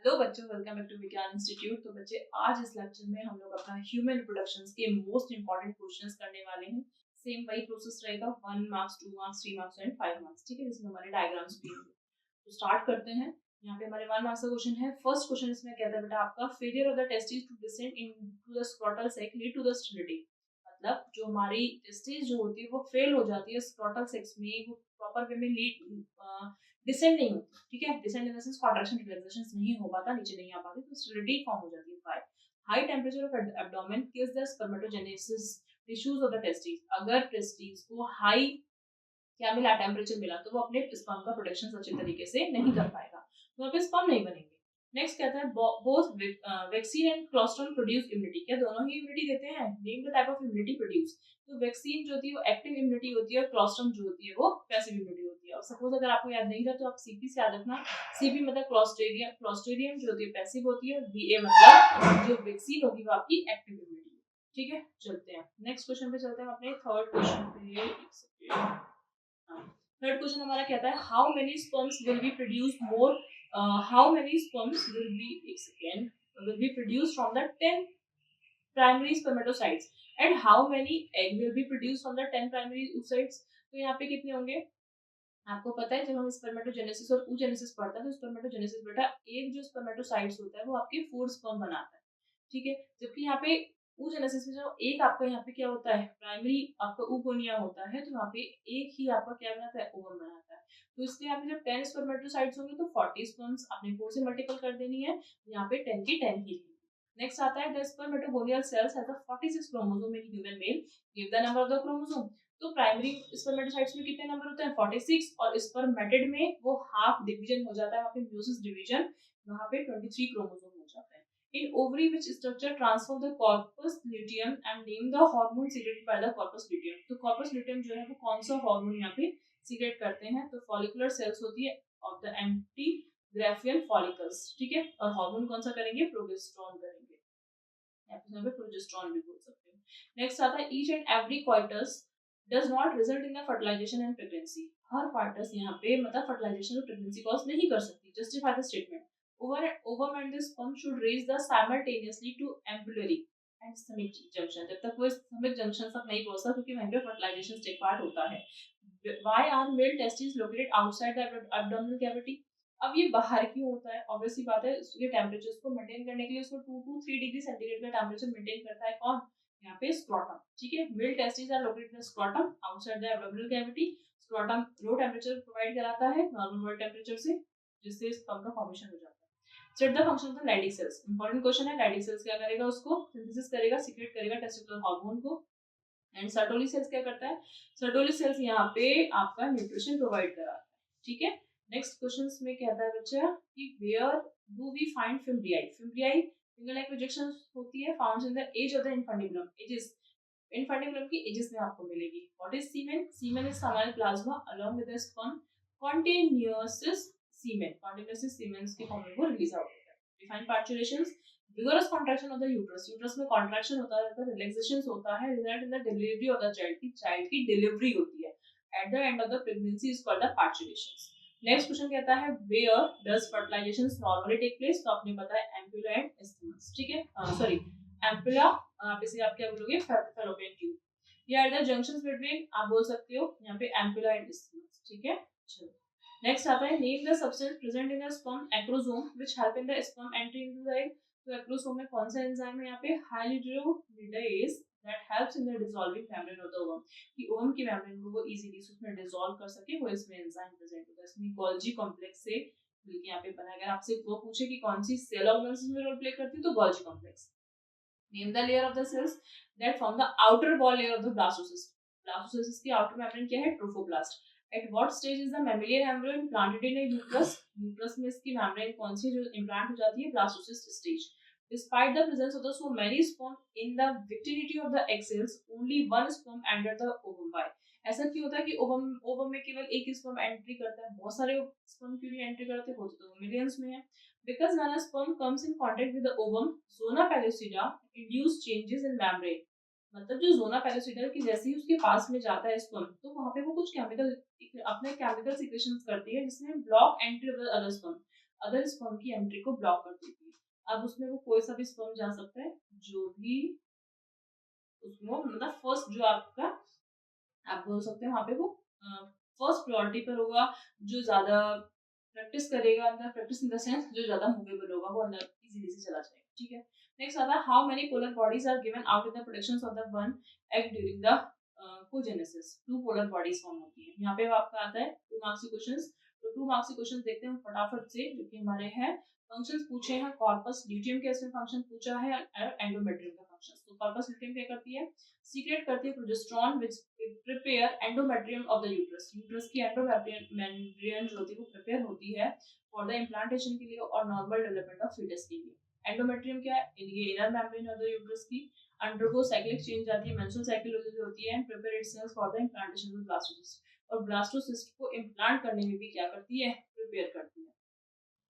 Hello बच्चों, welcome back to विज्ञान institute. तो बच्चे, आज इस लेक्चर में हम लोग अपना ह्यूमन रिप्रोडक्शंस के मोस्ट इंपॉर्टेंट क्वेश्चंस करने वाले हैं। सेम वही प्रोसेस रहेगा, 1 marks, 2 marks, 3 marks and 5 marks. ठीक है, इसमें हमारे डायग्राम्स भी होंगे। तो स्टार्ट करते हैं। यहाँ पे हमारे 1 मार्क्स का क्वेश्चन है। फर्स्ट क्वेश्चन इसमें कहता है बेटा आपका, failure of the testis to descend into the scrotal sac lead to the sterility. मतलब जो हमारी टेस्टिस जो होती है वो फेल हो जाती है स्क्रोटल सेक्स में, वो प्रॉपर वे में लीड डिसेंड नहीं होती। ठीक है, descend in the sense contraction relaxation नहीं हो पाता, नीचे नहीं आ पाती, तो स्टेरिलिटी फॉर्म हो जाती है। By high temperature of abdomen kills the spermatogenesis tissues of the testis. अगर टेस्टिस को हाई क्या मिला, टेम्परेचर मिला, तो वो अपने स्पर्म का प्रोडक्शन अच्छे तरीके से नहीं कर पाएगा, तो वहाँ पे स्पर्म नहीं बनेंगे। नेक्स्ट कहता है both vaccine and cholesterol produce immunity. क्या दोनों ही इम्यूनिटी देते हैं? Name the type of immunity produce. तो वैक्सीन जो होती है वो एक्टिव इम्यूनिटी होती है और क्लोस्ट्रम जो होती है वो पैसिव इम्यूनिटी होती है। और सपोज अगर आपको याद नहीं था तो आप सीपी से याद रखना। सीपी मतलब क्लोस्ट्रिडियम, क्लोस्ट्रिडियम जो होती है पैसिव होती है, बीए मतलब जो वैक्सीन होगी वो आपकी एक्टिव इम्यूनिटी। ठीक है, चलते हैं नेक्स्ट क्वेश्चन पे। चलते हैं अपने थर्ड क्वेश्चन पे। थर्ड क्वेश्चन हमारा कहता है, how many sperms will be produce more, how many sperms will be, एक second, will be produced from the 10 primary spermatocytes and how many egg will be produced from the 10 primary oocytes। तो यहाँ पे कितने होंगे आपको पता है, जब हम स्पर्मेटोजेनेसिस और oogenesis पढ़ते हैं तो स्पर्मेटोजेनेसिस बेटा एक जो स्पर्मेटोसाइट्स होता है वो आपके 4 स्पर्म बनाता है। ठीक है, जबकि यहाँ पे oogenesis में जो एक आपका यहाँ पे क्या होता है, प्राइमरी आपका oogonia होता है, तो यहाँ पे एक ही आपका क्या बनाता है, ओवम बनाता है। तो इसलिए यहाँ पे जब 10 स्पर्मेटोसाइट्स होंगे तो 40 स्पर्म्स आपने 4 से मल्टीपल कर देनी है, यहाँ पे 10 की 10 ही। नेक्स्ट आता है, the spermatogonial cells have 46 chromosome in human male, give the number of the chromosome. तो प्राइमरी स्पर्मेटोसाइट्स में कितने नंबर होते हैं, 46, और स्पर्मेटिड में वो हाफ डिवीजन हो जाता है, वहाँ पे म्यूसिस डिवीजन, वहाँ पे 23 क्रोमोसोम हो जाता है। In ovary, which structure transform the corpus luteum and name the hormone secreted by the corpus luteum। तो corpus luteum जो है वो कौन सा हार्मोन यहाँ पे सीक्रेट करते हैं, तो फॉलिकुलर सेल्स होती है ऑफ द एंटीग्राफियन फॉलिकल्स। ठीक है, और हार्मोन कौन सा करेंगे, प्रोजेस्टेरोन करेंगे, यहाँ पे प्रोजेस्टेरोन भी बोल सकते हैं। नेक्स्ट आता है, each and every quarters does not result in the fertilisation and pregnancy. हर क्वार्टर्स यहाँ पे मतलब फर्टिलाइजेशन और प्रेगनेंसी कॉज नहीं कर सकती। Justify the statement. Ovum and the sperm should reach the simultaneously to ampullary and stomach junction। जब तक वो stomach junction तक नहीं पहुंचता, क्योंकि वहीं पे fertilization step part होता है। Why are male testes located outside the abdominal cavity? अब ये बाहर क्यों होता है? ऑब्वियसली बात है, इसके टेम्परेचर को मेंटेन करने के लिए उसको 2 to 3 डिग्री सेंटीग्रेड का टेम्परेचर मेंटेन करता है कौन, यहाँ पे स्क्रोटम। ठीक है, male testis are located in scrotum outside the abdominal cavity. Scrotum low temperature provide कराता है नॉर्मल बॉडी टेम्परेचर से, जिससे स्पर्म का फॉर्मेशन हो जाता है। State the function of the Leydig cells. Important question है, लैडिक सेल्स क्या करेगा, उसको सिंथेसिस करेगा, सीक्रेट करेगा टेस्टिकुलर हार्मोन को। एंड सर्टोली सेल्स क्या करता है, सर्टोली सेल्स यहाँ पे आपका न्यूट्रिशन प्रोवाइड कराता है। ठीक है, नेक्स्ट क्वेश्चन में कहता है बच्चा कि where do we find fimbriae. Fimbriae finger like projection होती है, found in the edge of the infundibulum. Edges, infundibulum की एजेस में आपको मिलेगी। What is semen? Semen is सामान्य plasma along with the sperm continuous semen. Continuous semen के form में वो रिलीज आउट होता है। Define parturitions, vigorous contraction of the uterus। Uterus में कॉन्ट्रैक्शन होता है, रिलैक्सेशन होता है, result in the delivery of the child की डिलीवरी होती है। At the end of the pregnancy is called the parturitions. Next question कहता है, where does fertilisation normally take place. तो आपने पता है एम्पुला एंड एस्टिमस। ठीक है, सॉरी एम्पुला, आप इसे आप क्या बोलोगे, फैलोपियन ट्यूब। या एट द जंक्शंस बिटवीन आप बोल सकते हो यहाँ पे एम्पुला एंड एस्टिमस। ठीक है, चलो नेक्स्ट आता है, name the substance present in the sperm acrosome which help in the sperm entry into the egg. तो एक्रोसोम में कौन सा एंजाइम है यहाँ पे, hydrolidase, that helps in the dissolving membrane of the ovum. कि ओवम की मेम्ब्रेन को वो इजीली उसमें डिसॉल्व कर सके, वो इसमें एंजाइम प्रेजेंट होता है। इसमें गोल्जी कॉम्प्लेक्स से मिलके यहाँ पे बना। अगर आपसे वो पूछे कि कौन सी सेल ऑर्गेनाइजेशन में रोल प्ले करती है, तो Golgi complex. Name the layer of the cells that form the outer wall layer of the blastocyst. Blastocyst की आउटर मेम्ब्रेन क्या है, trophoblast. At what stage is the mammalian embryo implanted in a uterus? Uterus में इसकी membrane कौन सी जो implant हो जाती है, blastocyst stage. Despite the presence of the so many sperm in the vicinity of the egg cells, only one sperm entered the ovum। Why? ऐसा क्यों होता है कि ओवम में केवल एक स्पर्म एंट्री करता है, बहुत सारे स्पर्म क्यों नहीं एंट्री करते, होते तो मिलियंस में है। Because when a sperm comes in contact with the ovum, zona pellucida induce changes in membrane। मतलब जो जोना पैलोसिडल की जैसे ही उसके पास में जाता है स्पर्म, तो वहां पे वो कुछ केमिकल अपने केमिकल सिक्रेशंस करती है जिसमें block entry of the other sperm. Other sperm की एंट्री को ब्लॉक कर देती है। अब उसमें वो कोई सा भी स्पर्म जा सकता है जो भी उसमें मतलब फर्स्ट जो आपका आप बोल सकते हैं वहाँ पे वो फर्स्ट प्रायोरिटी पर होगा, जो ज्यादा प्रैक्टिस करेगा, अंदर प्रैक्टिस इन द सेंस जो ज्यादा मूवेबल होगा वो अंदर इजीली से चला जाएगा। ठीक है, नेक्स्ट आता है how many polar bodies are given out in the production of the one egg during the oogenesis. Two polar bodies form होती है। यहाँ पे आपका आता है 2 मार्क्स के क्वेश्चंस। तो 2 मार्क्स के क्वेश्चंस देखते हैं फटाफट से, जो कि हमारे हैं फंक्शंस पूछे हैं। कॉर्पस ल्यूटियम के इसमें फंक्शन पूछा है और एंडोमेट्रियम का फंक्शन। तो कॉर्पस ल्यूटियम क्या करती है, सीक्रेट करती है progesterone which prepare endometrium of the uterus. Uterus की एंडोमेट्रियम जो होती है वो प्रिपेयर होती है फॉर द इम्प्लांटेशन के लिए और नॉर्मल डेवलपमेंट ऑफ फीटस के लिए। एंडोमेट्रियम क्या है, ये inner membrane of the uterus की अंडरगो साइक्लिक चेंज आती है, मेंस्ट्रुअल साइकिल होती है and prepare itself for the implantation of blastocyst. और ब्लास्टोसिस्ट को इम्प्लांट करने में भी क्या करती है, प्रिपेयर करती है।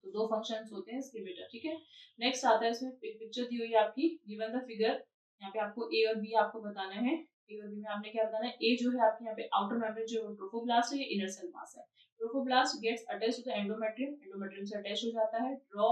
तो 2 फंक्शंस होते हैं इसके बेटा। ठीक है, नेक्स्ट आता है इसमें पिक्चर दी हुई है आपकी, गिवन द फिगर। यहाँ पे आपको ए और बी आपको बताना है। ए और बी में आपने क्या बताना है, ए जो है आपके यहाँ पे आउटर मेम्ब्रेन जो ट्रोफोब्लास्ट है, ये इनर सेल मास है। Trophoblast gets attached to the endometrium, endometrium से अटैच हो जाता है। Draw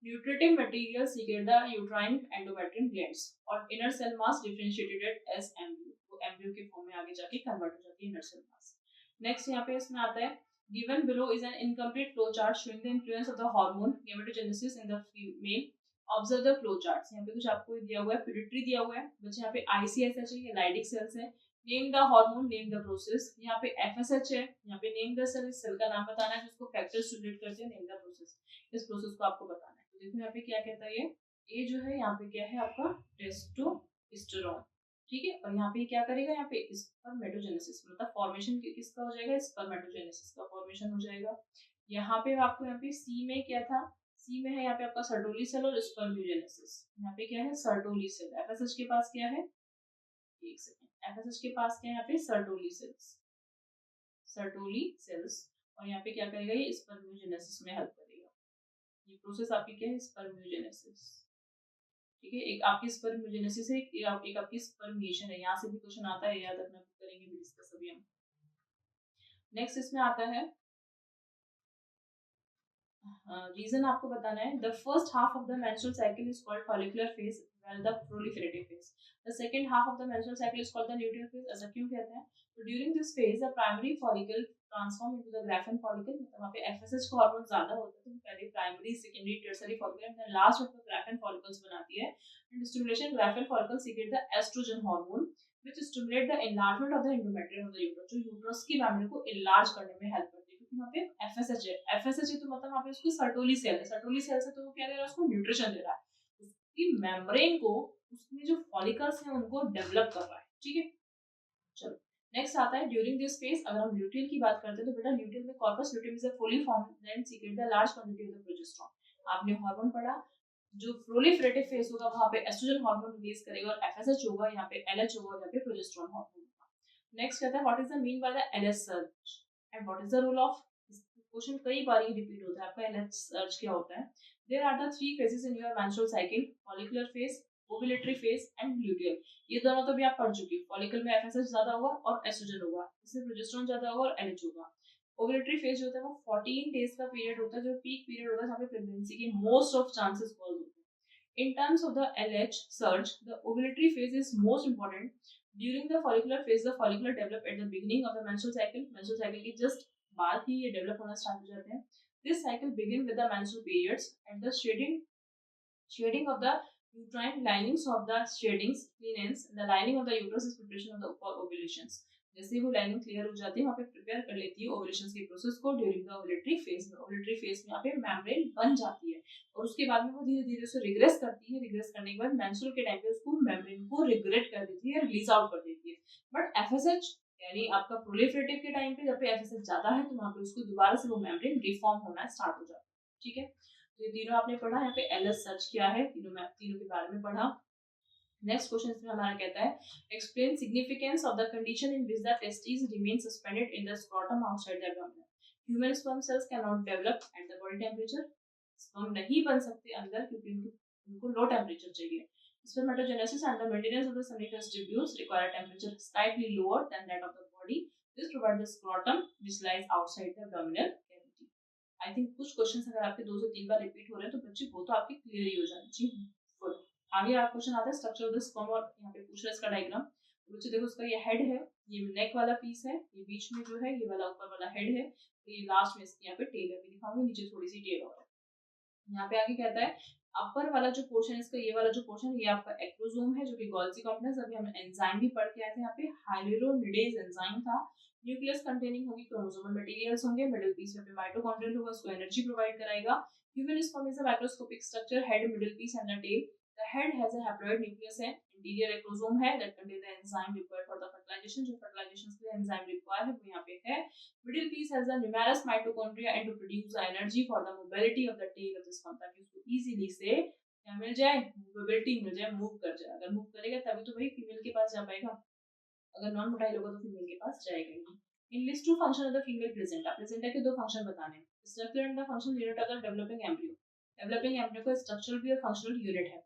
nutritive material secrete the uterine endometrium glands और inner cell mass differentiated as embryo, वो एम्ब्रियो के फॉर्म में आगे जाके कन्वर्ट हो जाती है इनर सेल मास। नेक्स्ट यहाँ पे इसमें आता है given below is an incomplete flow chart showing the influence of the hormone gametogenesis in the female. Observe the flow charts. यहाँ पे कुछ आपको दिया हुआ है, पिट्यूटरी दिया हुआ है, बच्चे यहाँ पे ICSH है, ये लाइडिक सेल्स है। Name the hormone, name the process. यहाँ पे FSH है, यहाँ पे नेम द सेल, इस सेल का नाम बताना है जिसको फैक्टर स्टिमुलेट करते हैं, नेम द प्रोसेस, इस प्रोसेस को आपको बताना है। तो देखो यहाँ पे क्या कहता है, ये जो है यहाँ पे क्या है आपका टेस्टोस्टेरोन। ठीक है, और यहाँ पे क्या करेगा, यहाँ पे स्पर्मेटोजेनेसिस मतलब फॉर्मेशन किसका हो जाएगा, स्पर्मेटोजेनेसिस का फॉर्मेशन हो जाएगा। यहाँ पे आपको यहाँ पे सी में क्या था, सी में है यहाँ पे आपका सर्टोली सेल और स्पर्म्योजेनेसिस। यहाँ पे क्या है, सर्टोली सेल। एफएसएच के पास क्या है, एक सेकंड, एफएसएच के पास क्या है यहाँ पे, सर्टोली सेल्स, सर्टोली सेल्स। और यहाँ पे क्या करेगा, ये स्पर्म्योजेनेसिस में हेल्प करेगा। ये प्रोसेस आपकी क्या है, स्पर्म्योजेनेसिस। ठीक है, एक आपकी स्पर्मजेनेसिस है, एक आपकी स्पर्मिएशन है। यहाँ से भी क्वेश्चन आता है, याद रखना, करेंगे भी डिस्कस अभी हम। नेक्स्ट इसमें आता है रीजन आपको बताना है। The first half of the menstrual cycle is called follicular phase whale the proliferative phase. The second half of the menstrual cycle is called the luteal phase. ऐसा क्यों कहते हैं, तो during this phase the primary follicle transform into the graphene follicle. मतलब वहां पे FSH का hormone ज्यादा होता है, तो पहले primary, secondary, tertiary follicle and then last में ग्राफिन फॉलिकल्स बनाती है। And stimulation Graafian follicle secrete the estrogen hormone which stimulate the enlargement of the endometrium of the uterus, जो यूट्रस की मेम्ब्रेन को enlarge करने में हेल्प करती है। क्योंकि वहाँ पे एफएसएच है, एफएसएच है तो मतलब वहाँ पे उसकी सर्टोली सेल है, सर्टोली सेल से तो वो क्या दे रहा है, उसको न्यूट्रिशन दे रहा है, उसकी मेम्ब्रेन को, उसमें जो फॉलिकल्स हैं उनको डेवलप कर रहा है। ठीक है, चलो नेक्स्ट आता है ड्यूरिंग दिस फेज। अगर हम ल्यूटियल की बात करते हैं तो बेटा ल्यूटियल में corpus luteum is a fully formed then secrete the large quantity of the progesterone. आपने हार्मोन पढ़ा, जो प्रोलिफरेटिव फेज होगा वहां पे एस्ट्रोजन हार्मोन रिलीज करेगा और एफएसएच होगा, यहाँ पे एलएच होगा और यहाँ पे प्रोजेस्टेरोन हार्मोन होगा। नेक्स्ट कहता है what is the mean by the LH surge and what is the role of, question कई बार ये रिपीट होता है आपका, एलएच सर्ज क्या होता है। There are the 3 phases in your menstrual cycle, follicular phase, ovulatory phase and luteal. ये दोनों तो भी आप पढ़ चुके हो। फॉलिकल में एफएसएच ज्यादा होगा और एस्ट्रोजन होगा, इसमें प्रोजेस्टेरोन ज्यादा होगा और एलएच होगा। ओव्यूलेटरी फेज जो होता है वो 14 डेज का पीरियड होता है, जो पीक पीरियड होता है जहाँ पे प्रेगनेंसी के मोस्ट ऑफ चांसेस कॉज होते हैं। In terms of the LH surge, the ovulatory phase is most important. During the follicular phase, the follicle develop at the beginning of the menstrual cycle. Menstrual cycle के just बाद ही ये develop होना start हो जाते हैं. This cycle begin with the menstrual periods and the shading of the uterine linings of the linens. The lining of the uterus is preparation of the for ovulations. जैसे वो lining clear हो जाती है वहाँ पे प्रिपेयर कर लेती है ओवुलेशंस के प्रोसेस को ड्यूरिंग द ओवुलेटरी फेज में। ओवुलेटरी फेज में यहाँ पे मेम्ब्रेन बन जाती है और उसके बाद में वो धीरे धीरे उसे रिग्रेस करती है। रिग्रेस करने के बाद मेंस्ट्रुअल के टाइम पे उसको मेम्ब्रेन को रिग्रेट कर देती है, रिलीज आउट कर देती है। बट एफएसएच यानी आपका प्रोलिफरेटिव के टाइम पे जब पे एफएसएच जाता है तो वहाँ पे उसको दोबारा से वो मेम्ब्रेन रिफॉर्म होना स्टार्ट हो जाता है। ठीक है, तो ये तीनों आपने पढ़ा। यहाँ पे एलएच सर्च क्या है, तीनों के बारे में पढ़ा। नेक्स्ट क्वेश्चन इसमें हमारा कहता है explain significance of the condition in which the testis remain suspended in the scrotum outside the abdomen. Human sperm cells can not develop at the body temperature. Sperm नहीं बन सकते अंदर क्योंकि उनको लो टेम्परेचर चाहिए। Spermatogenesis and the maintenance of the seminiferous tubules require a temperature slightly lower than that of the body. This provides the scrotum which lies outside the abdominal cavity. I think कुछ question अगर आपके 2 से 3 बार repeat हो रहे हैं तो बच्चे वो तो आपके क्लियर ही हो जाने चाहिए। गुड। आगे आप क्वेश्चन आता है स्ट्रक्चर ऑफ द स्पर्म, और यहाँ पे पूछ रहा है इसका डायग्राम। तो बच्चे देखो, इसका ये हेड है, ये नेक वाला पीस है, ये बीच में जो है ये वाला ऊपर वाला हेड है, तो ये लास्ट में इसकी यहाँ पे टेल है, दिखाऊंगी नीचे थोड़ी सी टेल और है। यहाँ पे आगे कहता है अपर वाला जो पोर्शन है इसका, ये वाला जो पोर्शन है ये आपका एक्रोसोम है, जो कि गोल्जी कॉम्प्लेक्स, अभी हम एंजाइम भी पढ़ के आए थे, यहाँ पे हाइलेरोनिडेज एंजाइम था। न्यूक्लियस कंटेनिंग होगी क्रोमोसोमल मटेरियल्स होंगे, मिडिल पीस में माइटोकॉन्ड्रियल होगा, उसको एनर्जी प्रोवाइड कराएगा। Human sperm is a microscopic structure, head, middle piece and the tail. The head has a haploid nucleus है, इंटीरियर एक्रोसोम है that contain the enzyme required for the fertilisation, जो fertilisation के लिए enzyme required है वो यहाँ पे है। Middle piece has the numerous mitochondria and to produce the energy for the mobility of the tail of the sperm, ताकि उसको easily से क्या मिल जाए, मोबिलिटी मिल जाए, मूव कर जाए। अगर मूव करेगा तभी तो भाई फीमेल के पास जा पाएगा, अगर नॉन मोटाइल होगा तो फीमेल के पास जाएगा ही। In list two function of the female placenta, placenta के 2 फंक्शन बताने हैं, structure and the function unit of the developing embryo. Developing embryo का स्ट्रक्चरल भी और फंक्शनल यूनिट है।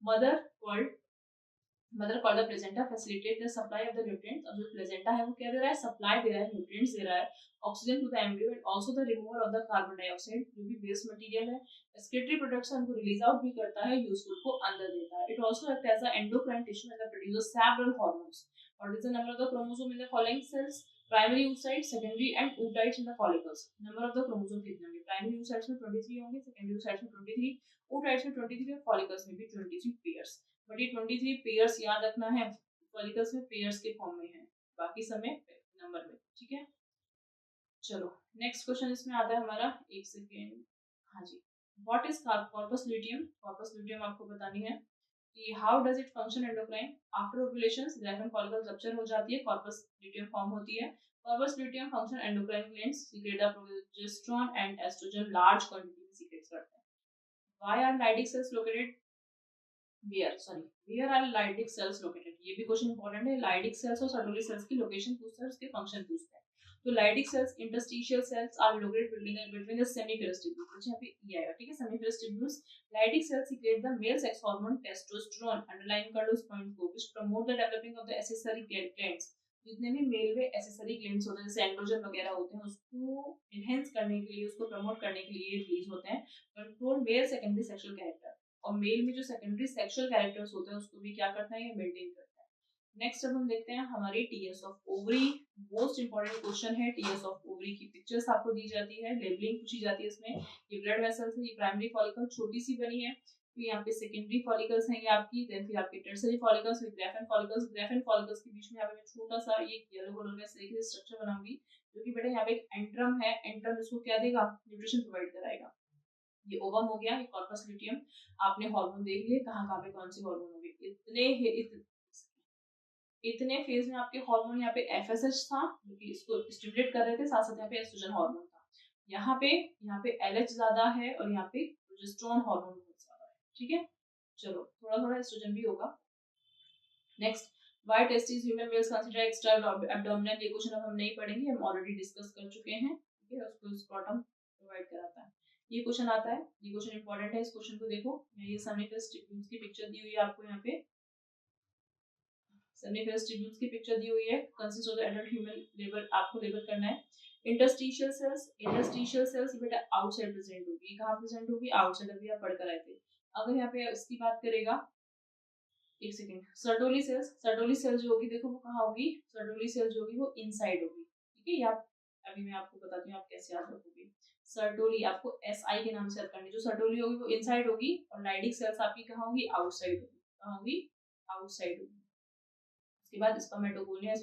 Mother called the placenta facilitate the supply of the nutrients. अब जो placenta है वो क्या दे रहा है, सप्लाई दे रहा है, न्यूट्रिएंट्स दे रहा है, oxygen to the embryo and also the removal of the carbon dioxide, जो भी वेस्ट मटेरियल है। एक्सक्रीटरी प्रोडक्ट्स को रिलीज आउट भी करता है, यूजफुल को अंदर देता है। It also act as a endocrine tissue and produces several hormones. What is the number of the chromosome in the following cells, primary oocytes, secondary and oocytes in the follicles. Number of the chromosome कितने होंगे, primary oocytes में 23 होंगे, secondary oocytes में 23, oocytes में 23 और follicles में भी 23 pairs. But ये 23 पेयर्स याद रखना है, फॉलिकल्स में पेयर्स के फॉर्म में है, बाकी समय नंबर में, ठीक है। चलो नेक्स्ट क्वेश्चन इसमें आता है हमारा, एक सेकेंड, हाँ जी, what is corpus luteum. Corpus luteum आपको बतानी है कि how does it function endocrine. After ovulation Graafian follicle rupture हो जाती है, कॉर्पस ल्यूटियम फॉर्म होती है। Corpus luteum function endocrine glands secrete the progesterone and oestrogen large quantity में सीक्रेट करते हैं। Why are Leydig cells located where are Leydig cells located, ये भी क्वेश्चन इंपॉर्टेंट है। Leydig cells और Sertoli cells की लोकेशन पूछता है, उसके फंक्शन पूछता है। तो Leydig cells interstitial cells are located between the seminiferous tubules, कुछ यहाँ पे ये आएगा, ठीक है, seminiferous tubules। Leydig cells secrete the male sex hormone testosterone, underline कर लो इस पॉइंट को, which promote the developing of the accessory glands। जितने भी मेल में एसेसरी ग्लैंड्स होते हैं, जैसे एंड्रोजन वगैरह होते हैं, उसको एनहेंस करने के लिए, उसको प्रमोट करने के लिए रिलीज होते हैं। Control male secondary sexual character, और मेल में जो सेकेंडरी सेक्सुअल कैरेक्टर्स होते हैं उसको भी क्या करता है, ये मेंटेन करता है। नेक्स्ट अब हम देखते हैं हमारी TS of ovary. Most important question है, टीएस ऑफ ओवरी की पिक्चर्स आपको दी जाती है, लेबलिंग पूछी जाती है इसमें। ये ब्लड वेसल्स है, ये प्राइमरी फॉलिकल छोटी सी बनी है, फिर यहाँ पे सेकेंडरी फॉलिकल्स हैं ये आपकी, देन फिर आपके टर्सरी फॉलिकल्स, फिर ग्राफेन फॉलिकल्स। ग्राफेन फॉलिकल्स के बीच में यहाँ पे मैं छोटा सा ये येलो कलर में से स्ट्रक्चर बनाऊंगी, जो कि बेटा यहाँ पे एक एंट्रम है, एंट्रम इसको क्या देगा, न्यूट्रिशन प्रोवाइड कराएगा। ये ओवम हो गया, ये कॉर्पस ल्यूटियम। आपने हार्मोन देख लिए, कहाँ पे कौन से हार्मोन होंगे, इतने फेज में आपके हार्मोन, यहाँ पे एफएसएच था जो कि इसको स्टिमुलेट कर रहे थे, साथ साथ यहाँ पे एस्ट्रोजन हार्मोन था। यहाँ पे एलएच ज्यादा है और यहाँ पे प्रोजेस्टेरोन हार्मोन बहुत ज्यादा है, ठीक है। चलो थोड़ा थोड़ा एस्ट्रोजन भी होगा। Next, why testis human mails consider extra abdominal, ये क्वेश्चन अब हम नहीं पढ़ेंगे, हम ऑलरेडी डिस्कस कर चुके हैं, ठीक है। उसको स्क्रॉटम प्रोवाइड कराता है। ये क्वेश्चन आता है, ये क्वेश्चन इंपॉर्टेंट है, इस क्वेश्चन को देखो। ये सेमिनिफरस ट्यूब्यूल्स की पिक्चर दी हुई है आपको, यहाँ पे सेमिनिफरस ट्यूब्यूल्स की पिक्चर दी हुई है, consist of the adult human labour, आपको लेबर करना है। इंटरस्टिशियल सेल्स बेटा आउटसाइड प्रेजेंट होगी, कहाँ प्रेजेंट होगी, आउटसाइड, अभी आप पढ़कर आए थे। अगर यहाँ पे इसकी बात करेगा, एक सेकेंड, सर्टोली सेल्स जो होगी देखो वो कहाँ होगी, सर्टोली सेल्स जो होगी वो इनसाइड होगी, ठीक है। आप अभी मैं आपको बताती हूँ आप कैसे याद रखोगे। सर्टोली आपको एसआई के नाम से याद करनी, जो सर्टोली होगी वो इनसाइड होगी, और लाइडिक सेल्स आपकी कहाँ होगी, आउटसाइड होगी, कहाँ होगी, आउटसाइड होगी। उसके बाद स्पर्मेटोगोनिया,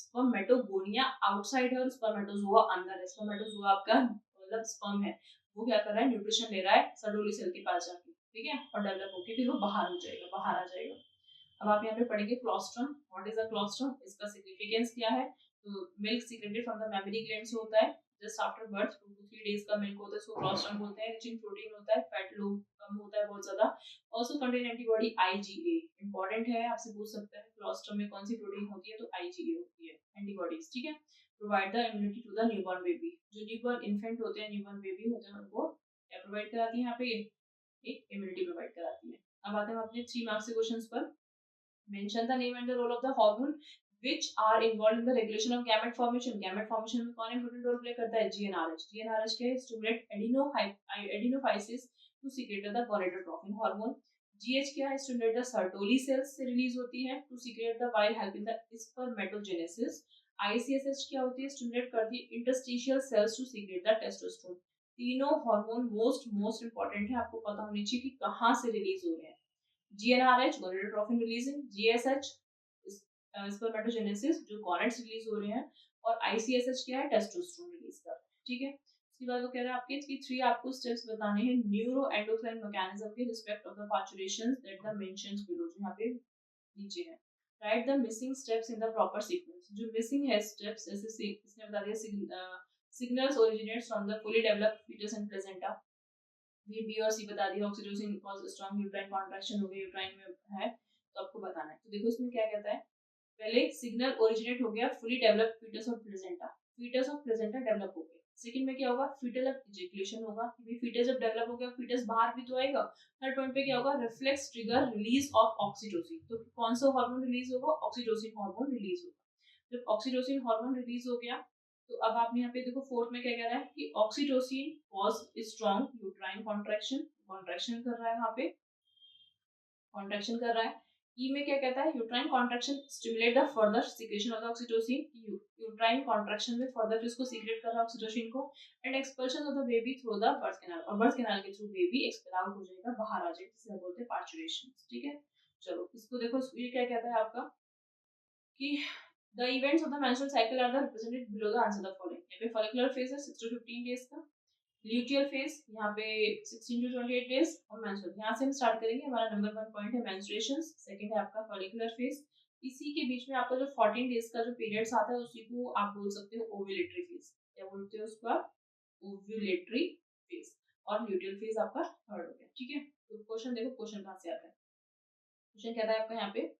स्पर्मेटोगोनिया आउटसाइड है और स्पर्मेटोजोआ अंदर है। स्पर्मेटोजोआ आपका मतलब स्पर्म है, वो क्या कर रहा है, न्यूट्रिशन ले रहा है सर्टोली सेल के पास जाके, ठीक है, और डेवलप होके फिर वो बाहर हो जाएगा, बाहर आ जाएगा। अब आप यहाँ पे पढ़ेंगे क्लोस्ट्रम। व्हाट इज अ क्लोस्ट्रम, इसका सिग्निफिकेंस क्या है। तो milk secreted from the mammary gland से होता है, just after birth 2 to 3 days का मिल्क होता है, इसको क्लोस्ट्रम बोलते हैं। रिच इन प्रोटीन होता है, फैट लोग कम होता है बहुत ज्यादा। Also contain antibody IgA, important है, आपसे पूछ सकता है क्लोस्ट्रम में कौन सी प्रोटीन होती है, तो आईजीए होती है, एंटीबॉडीज, ठीक है। Provide the immunity to the newborn baby, जो न्यूबॉर्न इन्फेंट होते हैं, न्यूबॉर्न बेबी होते हैं, उनको क्या प्रोवाइड कराती है, यहाँ पे एक इम्यूनिटी प्रोवाइड कराती है। अब आते हैं अपने 3 मार्क्स के क्वेश्चंस पर। Mention the name and the role of the hormone which are involved in the regulation of gamete formation. Gamete formation में कौन important role play करता है? GnRH. GnRH क्या है? Stimulate adenophysis to secrete the gonadotrophin hormone. GH क्या है? Stimulate the Sertoli cells से release होती है to secrete the while helping the spermatogenesis. ICSH क्या होती है? Stimulate करती है interstitial cells to secrete the testosterone. तीनों हार्मोन मोस्ट इंपॉर्टेंट है, आपको पता होनी चाहिए कि कहाँ से रिलीज हो रहे हैं. GnRH gonadotrophin releasing, GSH spermatogenesis जो गॉनेड्स रिलीज हो रहे हैं, और ICSH क्या है? टेस्टोस्टेरोन रिलीज कर रहे हैं. ठीक है, इसके बाद वो कह रहे हैं आपके कि 3 आपको स्टेप्स बताने हैं न्यूरो एंडोक्राइन मैकेनिज्म के respect of the parturitions that the mentions below, जो यहाँ पे नीचे है. Write the missing steps in the proper sequence. जो मिसिंग है स्टेप्स, जैसे इसने बता दिया signals originates from the fully developed fetus and placenta. ये बी और सी बता दिया. Oxytocin cause strong uterine contraction हो गई, यूट्राइन में है, तो आपको बताना है. तो देखो इसमें क्या कहता है, पहले सिग्नल ओरिजिनेट हो गया फुली डेवलप्ड फीटस और प्लेसेंटा. फीटस और प्लेसेंटा डेवलप हो गए. सेकंड में क्या होगा? फीटल इजैकुलेशन होगा. फीटस जब डेवलप हो गया, फीटस बाहर भी तो आएगा. थर्ड पॉइंट पे क्या होगा? Reflex trigger release of oxytocin. तो कौन सा हार्मोन रिलीज होगा? ऑक्सीटोसिन हार्मोन रिलीज होगा. जब ऑक्सीटोसिन हार्मोन रिलीज हो गया, तो अब आप यहाँ पे देखो फोर्थ में क्या कह रहा है कि oxytocin cause strong uterine contraction कर रहा है, यहाँ पे कॉन्ट्रैक्शन कर रहा है. ई में क्या कहता है? Uterine contraction stimulate the further secretion of the oxytocin. Uterine contraction में फर्दर इसको सीक्रेट कर रहा है ऑक्सीटोसिन को. And expulsion of the baby through the birth canal, और बर्थ कैनाल के थ्रू बेबी एक्सपेल आउट हो जाएगा, बाहर आ जाएगा, जिसे बोलते हैं पार्चुरेशन. ठीक है, चलो इसको देखो. ये क्या कहता है आपका कि the events of the menstrual cycle are represented below the answer the following. यहाँ पे follicular phase है 6 to 15 days का, luteal phase यहाँ पे 16 to 28 days, और menstrual. यहाँ से हम स्टार्ट करेंगे. हमारा नंबर 1 पॉइंट है menstruations, सेकंड है आपका follicular phase. इसी के बीच में आपका जो 14 डेज का जो पीरियड्स आता है, उसी को आप बोल सकते हो ओव्यूलेटरी फेज. क्या बोलते हो उसका? Ovulatory phase. और luteal phase आपका थर्ड हो गया. ठीक है, तो क्वेश्चन देखो, क्वेश्चन कहाँ से आता है. क्वेश्चन कहता है आपका यहाँ पे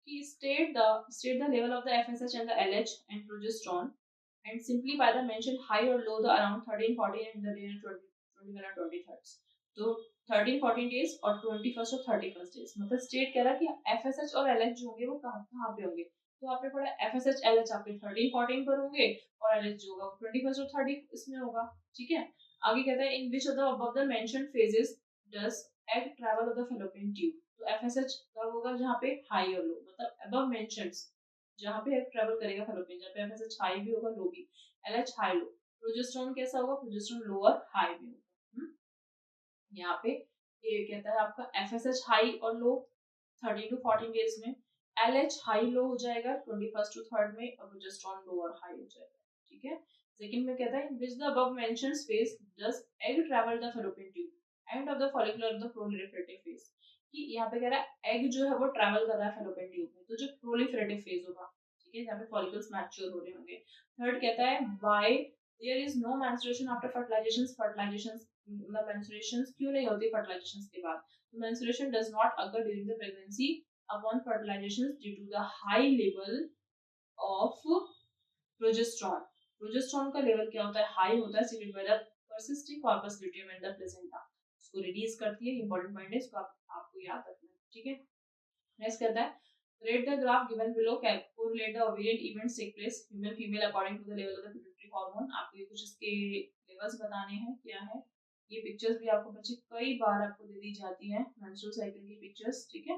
कि state the level of the FSH and the LH and progesterone and simplify the mentioned high or low the around 13 14 and the day 21 और 23. तो 13 14 डेज और 21st और 31st डेज, मतलब स्टेट कह रहा है कि FSH और LH जो होंगे वो कहाँ पे होंगे. तो आपने पढ़ा FSH LH आपके 13 14 पर होंगे, और LH जो होगा 21st और 30 इसमें होगा. ठीक है, आगे कहता है इन which of the above the mentioned phases does egg travel of the fallopian tube. तो FSH कब होगा? जहाँ पे हाई और लो, मतलब अबव मेंशन्ड जहाँ पे एग ट्रैवल करेगा फैलोपियन, जहाँ पे FSH हाई भी होगा, लो भी. LH high low. प्रोजेस्टेरोन कैसा होगा? प्रोजेस्टेरोन लो और हाई भी होगा. यहाँ पे ये कहता है आपका FSH हाई और लो 13 to 14 डेज में, LH हाई लो हो जाएगा 21st to 3rd में, और प्रोजेस्टेरोन लो और हाई हो जाएगा. ठीक है, सेकंड में कहता है which the above mentioned phase does egg travel the fallopian tube and of the follicular of the proliferative phase. कि यहाँ पे कह रहा है एग जो है वो ट्रैवल कर रहा है फैलोपियन ट्यूब में, तो जो प्रोलिफरेटिव फेज होगा, ठीक है, जहाँ पे फॉलिकल्स मैच्योर हो रहे होंगे. थर्ड कहता है why there is no menstruation after fertilisation मतलब मेंस्ट्रुएशन क्यों नहीं होती फर्टिलाइजेशन के बाद. तो menstruation does not occur during the pregnancy upon fertilisation due to the high level of progesterone. Progesterone का लेवल क्या होता है? हाई होता है, secreted by the persisting corpus luteum and the placenta. इसको रिलीज करती है. इंपॉर्टेंट पॉइंट है, इसको आपको याद रखना है. ठीक है, नेक्स्ट कहता है rate the graph given below correlate the ovarian events take place human female according to the level of the pituitary hormone. आपको ये कुछ इसके लेवल्स बताने हैं. क्या है ये पिक्चर्स भी आपको बच्चे कई बार आपको दे दी जाती है, मेंस्ट्रुअल साइकिल की पिक्चर्स. ठीक है,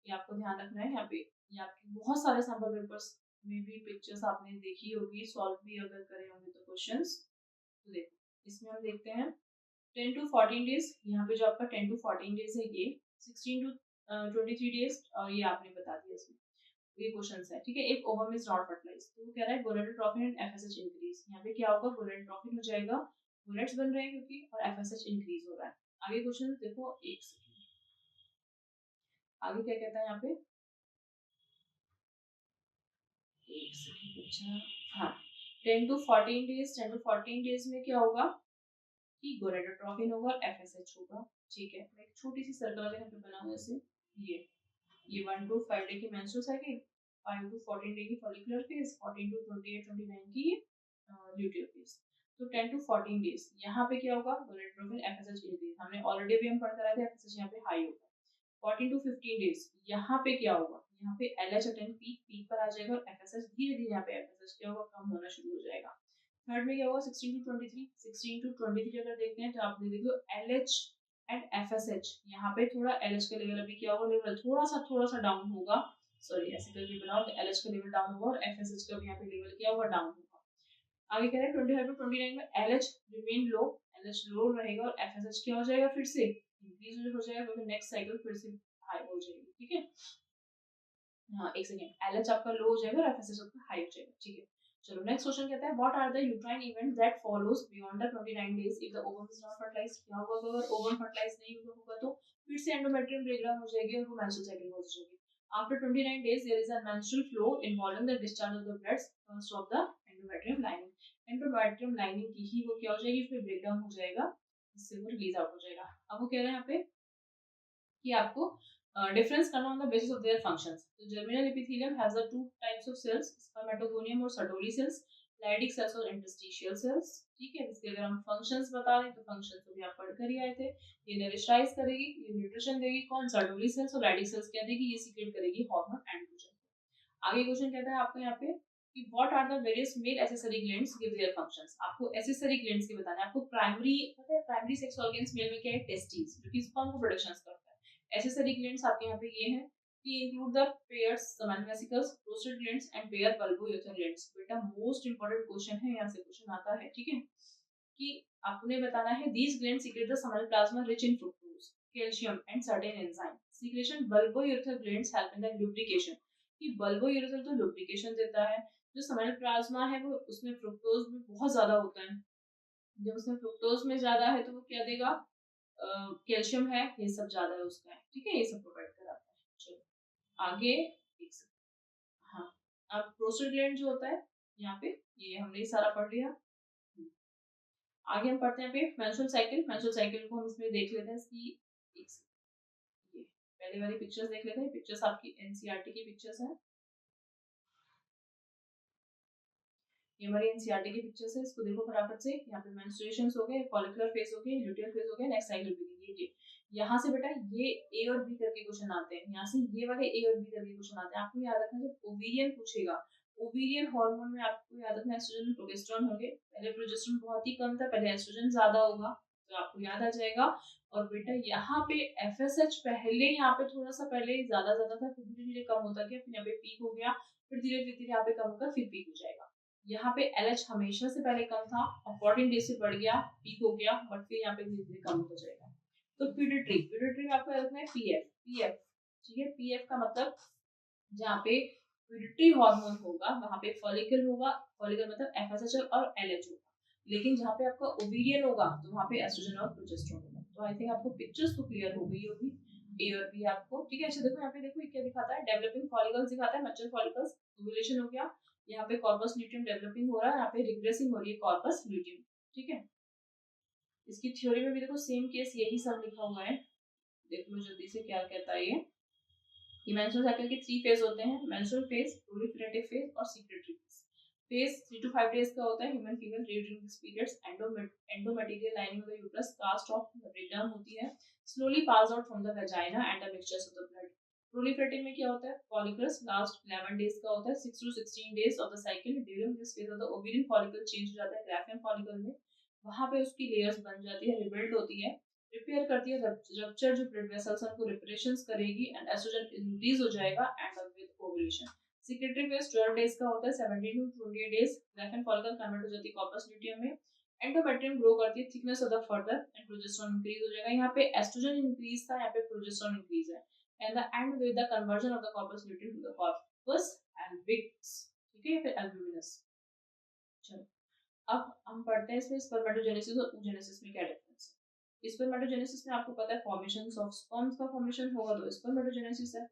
ये आपको ध्यान रखना है. यहाँ पे ये आपके बहुत सारे सैंपल पेपर्स में भी पिक्चर्स आपने देखी होगी, सॉल्व भी अगर करे होंगे तो क्वेश्चंस. तो देखो इसमें हम देखते हैं 10 to 14 डेज. यहाँ पे जो आपका 10 to 14 डेज है, ये 16 to 23 डेज, और ये आपने बता दिया इसमें. ये क्वेश्चंस है. ठीक है, एक ओवम इज नॉट फर्टिलाइज्ड, तो वो कह रहा है गोनेडोट्रोफिन एंड FSH इंक्रीज. यहाँ पे क्या होगा? गोनेडोट्रोफिन हो जाएगा, गोनेड्स बन रहे हैं क्योंकि, और FSH इंक्रीज हो रहा है. आगे क्वेश्चन देखो, एक सेकंड, आगे क्या कहता है यहाँ पे, एक सेकंड बच्चा. हाँ, 10 to 14 डेज, 10 to 14 डेज में क्या होगा कि गोनेडोट्रोफिन होगा और FSH होगा. ठीक है, एक छोटी सी सर्कल अगर यहाँ पे बना हुआ है, ये 1 to 5 डे की मेंस्ट्रुअल साइकिल, 5 to 14 डे की फॉलिकुलर फेज, 14 to 28 29 की ल्यूटियल फेज. तो 10 to 14 डेज यहाँ पे क्या होगा? Gonadotrophin FSH increase. हमने ऑलरेडी भी हम पढ़ कर आए थे, FSH यहाँ पे हाई होगा. 14 to 15 डेज। यहाँ पे क्या होगा, यहाँ पे LH अटेंड पीक पर आ जाएगा और FSH धीरे धीरे यहाँ पे FSH क्या होगा, कम होना शुरू हो जाएगा। थर्ड में क्या होगा 16 to 23, 16 to 23 अगर देखते हैं तो आप देख लो LH एंड FSH, यहाँ पे थोड़ा LH का लेवल अभी क्या होगा, लेवल थोड़ा सा डाउन होगा, सॉरी ऐसे करके बनाओ, LH का लेवल डाउन होगा और FSH का भी यहाँ पे लेवल क्या होगा, डाउन होगा। आगे कह रहे हैं 25 to 29 में LH रिमेन लो, LH लो रहेगा और FSH क्या हो जाएगा, फिर से इंक्रीज हो जाएगा क्योंकि नेक्स्ट साइकिल फिर से हाई हो जाएगी। ठीक है, हाँ एक सेकेंड, LH आपका लो हो जाएगा और FSH आपका हाई हो जाएगा। ठीक है, चलो नेक्स्ट क्वेश्चन कहता है what are the uterine event that follows beyond the 29 days if the ovum is not fertilised. क्या होगा अगर ओवम फर्टिलाइज नहीं होगा तो फिर से एंडोमेट्रियम ब्रेकडाउन हो जाएगी और वो मेंस्ट्रुअल साइकिल हो जाएगी। After 29 days there is a menstrual flow involving the discharge of the blood first of the endometrium lining। Endometrium lining की ही वो क्या हो जाएगी, फिर ब्रेकडाउन हो जाएगा, इससे वो रिलीज आउट हो जाएगा। अब वो कह रहे हैं यहाँ पे कि आपको डिफरेंस करना on the basis of their functions. तो germinal epithelium has the two types of cells, spermatogonium और सर्टोली सेल्स, लाइडिक सेल्स और इंटरस्टिशियल सेल्स। ठीक है, इसके अगर हम फंक्शंस बता दें तो फंक्शंस तो भी आप पढ़ कर ही आए थे। ये नरिशाइज करेगी, ये न्यूट्रिशन देगी, कौन, सर्टोली सेल्स, और लाइडिक सेल्स क्या देगी, ये सीक्रेट करेगी हार्मोन एंड्रोजन। आगे क्वेश्चन कहता है आपको यहाँ पे कि what are the various male accessory glands give their functions. आपको एक्सेसरी ग्लैंड्स के बताना है। आपको प्राइमरी पता है, प्राइमरी सेक्स ऑर्गन्स मेल में क्या है, टेस्टिस, जो कि स्पर्म को प्रोडक्शंस करता है। एक्सेसरी ग्लैंड्स आपके यहाँ पे ये हैं कि include the pairs semen vesicles, prostate glands and pair bulbourethral glands. बेटा मोस्ट इंपोर्टेंट क्वेश्चन है, यहाँ से क्वेश्चन आता है। ठीक है, कि आपने बताना है these glands secrete the seminal plasma rich in fructose, calcium and certain enzyme. Secretion bulbourethral glands help in the lubrication, कि बल्बोयूरेथ्रल तो लुब्रिकेशन देता है, जो सेमेनल प्लाज्मा है वो उसमें फ्रुक्टोज भी बहुत ज्यादा होता है, जब उसमें फ्रुक्टोज में ज्यादा है तो वो क्या देगा, कैल्शियम है, ये सब ज्यादा है उसका है। ठीक है, ये सब प्रोवाइड कराता है। चलो आगे हाँ, अब प्रोस्टेग्लैंड जो होता है यहाँ पे, ये हमने सारा पढ़ लिया। आगे हम पढ़ते हैं पे मेंस्ट्रुअल साइकिल। मेंस्ट्रुअल साइकिल को हम इसमें देख लेते हैं, इसकी ये पहले वाली पिक्चर्स देख लेते हैं। पिक्चर्स आपकी एनसीईआरटी की पिक्चर्स हैं, ये हमारी एनसीईआरटी की पिक्चर्स है, इसको देखो फटाफट से। यहाँ पे मेंस्ट्रुएशंस हो गए, फॉलिकुलर फेज हो गए, ल्यूटियल फेज हो गया, नेक्स्ट साइकिल बिगिनिंग। ये यहाँ से बेटा ये ए और बी करके क्वेश्चन आते हैं, यहाँ से ये वाले ए और बी करके क्वेश्चन आते हैं। आपको याद रखना जब ओवेरियन पूछेगा, ओवेरियन हार्मोन में आपको याद रखना एस्ट्रोजन और प्रोजेस्टेरोन होंगे। पहले प्रोजेस्टेरोन बहुत ही कम था, पहले एस्ट्रोजन ज्यादा होगा, तो आपको याद आ जाएगा। और बेटा यहाँ पे एफएसएच पहले यहाँ पे थोड़ा सा पहले ज्यादा था, फिर धीरे धीरे कम होता गया, फिर यहाँ पे पीक हो गया, फिर धीरे धीरे यहाँ पे कम होगा, फिर पीक हो जाएगा। यहाँ पे LH हमेशा से पहले कम था और 14 डेज से बढ़ गया, पीक हो गया, बट फिर यहाँ पे धीरे धीरे कम हो जाएगा। तो पीडिट्री में आपको रखना है पीएफ। ठीक है, पीएफ का मतलब जहाँ पे पीडिट्री हार्मोन होगा वहां पे फॉलिकल होगा, फॉलिकल मतलब एफएसएच और LH होगा। लेकिन जहाँ पे आपका ओवेरियन होगा तो वहाँ पे एस्ट्रोजन और प्रोजेस्टेरोन होगा। तो आई थिंक आपको पिक्चर्स तो क्लियर हो गई होगी, ए और बी आपको। ठीक है, अच्छा देखो यहाँ पे, देखो ये क्या दिखाता है, डेवलपिंग फॉलिकल्स दिखाता है, मैच्योर फॉलिकल्स, ओव्यूलेशन हो गया, यहाँ पे कॉर्पस ल्यूटियम डेवलपिंग हो रहा है, यहाँ पे रिग्रेसिंग हो रही है कॉर्पस ल्यूटियम। ठीक है, इसकी थ्योरी में भी देखो सेम केस यही सब लिखा हुआ है, देख लो जल्दी से क्या कहता है ये। मेंस्ट्रुअल साइकिल के 3 फेज होते हैं, मेंस्ट्रुअल फेज, प्रोलिफरेटिव फेज और secretory phase. Phase 3 to 5 days का होता है। Human female during this periods endometrial lining of the uterus cast off breakdown होती है, slowly pass out from the vagina and the mixtures of the blood. Proliferative में क्या होता है, follicles last 11 days का होता है, 6 to 16 days of the cycle. During this phase of the ovarian follicle change हो जाता है ग्राफियन फॉलिकल में, वहां पे उसकी लेयर्स बन जाती है, रिबिल्ड होती है, रिपेयर करती है, रप्चर जो ब्लड वेसल्स हैं उनको रिपरेशंस करेगी एंड एस्ट्रोजन इंक्रीज हो जाएगा and with ovulation. Secretory phase 12 days का होता है, 17 to 28 days Graafian follicle convert हो जाती है कॉर्पस ल्यूटियम में, एंडोमेट्रियम ग्रो करती है, thickness of the further and progesterone increase हो जाएगा। यहाँ पे एस्ट्रोजन इंक्रीज था, यहाँ पे प्रोजेस्टेरोन इंक्रीज है, and the end with the conversion of the corpus luteum to the corpus albicans. ठीक है, फिर एल्ब्यूमिनस। चलो अब हम पढ़ते हैं इसमें स्पर्मेटोजेनेसिस और oogenesis में क्या डिफरेंस है। स्पर्मेटोजेनेसिस में आपको पता है फॉर्मेशन ऑफ स्पर्म्स का फॉर्मेशन होगा तो स्पर्मेटोजेनेसिस है।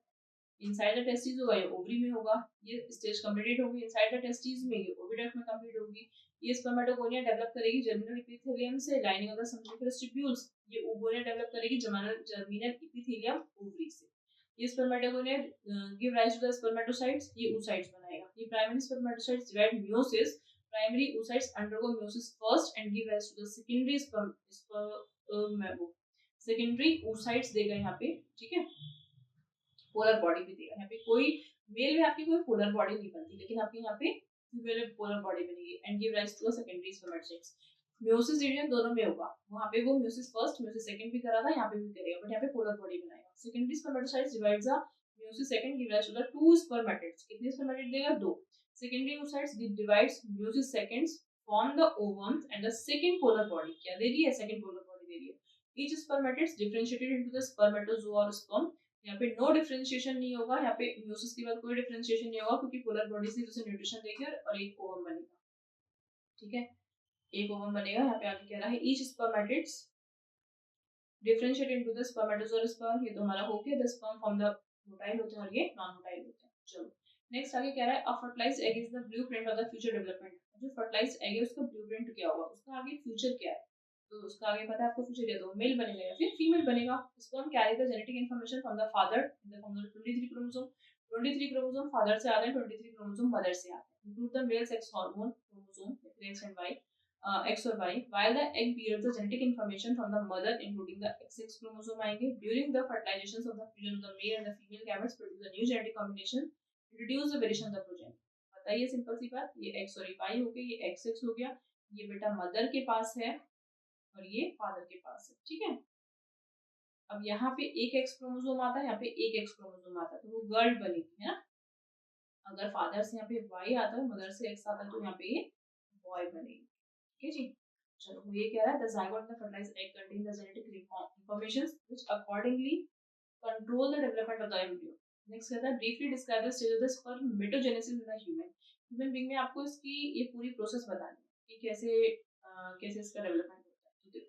इनसाइड द टेस्टिस होगा, ये ओवरी में होगा, ये स्टेज कंप्लीट होगी। इनसाइड द टेस्टिस में ये ओविडक्ट में कंप्लीट होगी। ये स्पर्मेटोगोनिया डेवलप करेगी जर्मिनल एपिथेलियम से, lining of the seminiferous tubules. ये ओवोनिया डेवलप करेगी जर्मिनल एपिथेलियम ओवरी से। ये spermatogonia give rise to the spermatocytes, ये oocytes बनाएगा। ये primary spermatocytes divide meiosis, primary oocytes undergo meiosis first and give rise to the secondary sperm. Secondary oocytes देगा यहाँ पे, ठीक है, पोलर बॉडी भी देगा। यहाँ पे कोई मेल में आपकी कोई पोलर बॉडी नहीं बनती, लेकिन आपके यहाँ पे फीमेल में पोलर बॉडी बनेगी and give rise to a secondary spermatocytes. Meiosis division दोनों में होगा, वहाँ पे वो म्योसिस फर्स्ट म्योसिस सेकंड भी करा था, यहाँ पे भी करेगा, बट यहाँ पे पोलर बॉडी बनाएगा। Secondary spermatocytes divides the meiosis second give rise to the two spermatids. कितने स्पर्मेटिड देगा? 2। Secondary oocytes divides meiosis seconds form the ovum and the second polar body। क्या दे रही है? सेकंड पोलर बॉडी दे रही है। Each spermatid differentiated into the spermatozoa और sperm। यहाँ पे नो डिफरेंशिएशन नहीं होगा, यहाँ पे म्योसिस के बाद कोई डिफरेंशिएशन नहीं होगा, क्योंकि पोलर बॉडी से उसे न्यूट्रिशन देगी और एक ओवम बनेगा, ठीक है, एक ओवम बनेगा। यहाँ पे आगे कह रहा है each spermatids differentiate into the spermatozoa और स्पर्म। ये तो हमारा हो गया, the sperm from the motile होते हैं और ये नॉन मोटाइल होते हैं। चलो नेक्स्ट आगे कह रहा है a fertilised egg is the blueprint of the future development. जो फर्टिलाइज्ड एग है उसका ब्लूप्रिंट क्या होगा, उसका आगे फ्यूचर क्या है, तो उसका आगे पता है आपको फ्यूचर या तो मेल बनेगा या फिर फीमेल बनेगा। Sperm carry the genetic information from the father in the form of 23 chromosome. 23 chromosome father से आते हैं, 23 क्रोमोसोम मदर से आते हैं। Include the male sex hormone chromosome X and Y, X और Y, while the egg bears the genetic information from the mother including the XX chromosome आएंगे। During the fertilizations of the fusion of the male and the female gametes produce a new genetic combination, introduce the variation of the progeny। बताइए simple सी बात, ये X और Y हो गया, ये XX हो गया, ये बेटा मदर के पास है और ये फादर के पास है, ठीक है। अब यहाँ पे एक एक्स क्रोमोसोम आता है, यहाँ पे एक एक्स क्रोमोसोम आता है, तो वो गर्ल बनेगी, है ना। अगर फादर से यहाँ पे वाई आता है, मदर से एक्स आता है, तो यहाँ पे ये बॉय बनेगी, ठीक है जी। चलो वो ये कह रहा है the zygote of the fertilized egg contain the genetic information which accordingly control the development of the embryo। Next कहता है briefly describe the stage of the spermatogenesis in the human being में। आपको इसकी ये पूरी प्रोसेस बतानी है कि कैसे कैसे इसका डेवलपमेंट होता है।